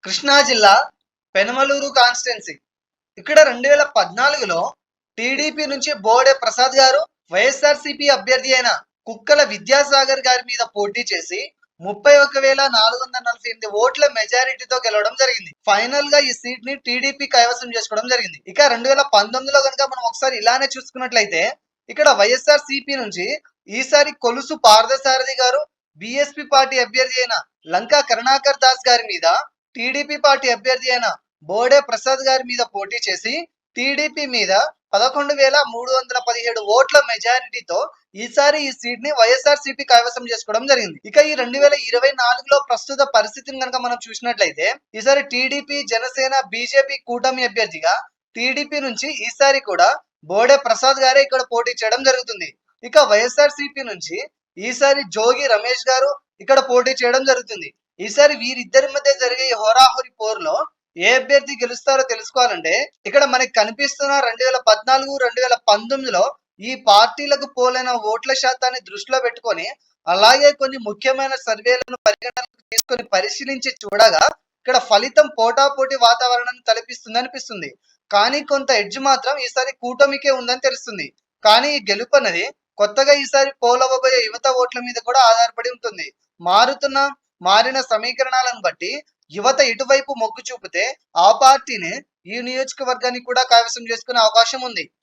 కృష్ణా జిల్లా పెనమలూరు కాన్స్టిట్యున్సీ. ఇక్కడ 2014లో టీడీపీ నుంచి బోడే ప్రసాద్ గారు వైఎస్ఆర్సీపీ అభ్యర్థి అయిన కుక్కల విద్యాసాగర్ గారి మీద పోటీ చేసి 31,448 ఓట్ల మెజారిటీతో గెలవడం జరిగింది. ఫైనల్ గా ఈ సీట్ ని టీడీపీ కైవసం చేసుకోవడం జరిగింది. ఇక 2019లో కనుక మనం ఒకసారి ఇలానే చూసుకున్నట్లయితే ఇక్కడ వైఎస్ఆర్సీపీ నుంచి ఈసారి కొలుసు పార్థసారథి గారు బీఎస్పీ పార్టీ అభ్యర్థి అయిన లంకా కరుణాకర్ దాస్ గారి మీద టీడీపీ పార్టీ అభ్యర్థి అయిన బోడే ప్రసాద్ గారి మీద పోటీ చేసి టీడీపీ మీద 11,317 ఓట్ల మెజారిటీతో ఈసారి ఈ సీట్ ని వైఎస్ఆర్సీపీ కైవసం చేసుకోవడం జరిగింది. ఇక ఈ 2024లో ప్రస్తుత పరిస్థితిని కనుక మనం చూసినట్లయితే ఈసారి టీడీపీ, జనసేన, బీజేపీ కూటమి అభ్యర్థిగా టీడీపీ నుంచి ఈసారి కూడా బోడే ప్రసాద్ గారే ఇక్కడ పోటీ చేయడం జరుగుతుంది. ఇక వైఎస్ఆర్సీపీ నుంచి ఈసారి జోగి రమేష్ గారు ఇక్కడ పోటీ చేయడం జరుగుతుంది. ఈసారి వీరిద్దరి మధ్య జరిగే ఈ హోరాహోరీ పోరులో ఏ అభ్యర్థి గెలుస్తారో తెలుసుకోవాలంటే ఇక్కడ మనకి కనిపిస్తున్న 2014, 2019లో ఈ పార్టీలకు పోలైన ఓట్ల శాతాన్ని దృష్టిలో పెట్టుకొని అలాగే కొన్ని ముఖ్యమైన సర్వేలను పరిగణనలోకి తీసుకొని పరిశీలించి చూడగా ఇక్కడ ఫలితం పోటాపోటీ వాతావరణాన్ని తలపిస్తుంది అనిపిస్తుంది. కానీ కొంత ఎడ్జ్ మాత్రం ఈసారి కూటమికే ఉందని తెలుస్తుంది. కానీ ఈ గెలుపు అనేది కొత్తగా ఈసారి పోలవబోయే యువత ఓట్ల మీద కూడా ఆధారపడి ఉంటుంది. మారిన సమీకరణాలను బట్టి యువత ఇటువైపు మొగ్గు చూపితే ఆ పార్టీని ఈ నియోజకవర్గాన్ని కూడా కైవసం చేసుకునే అవకాశం ఉంది.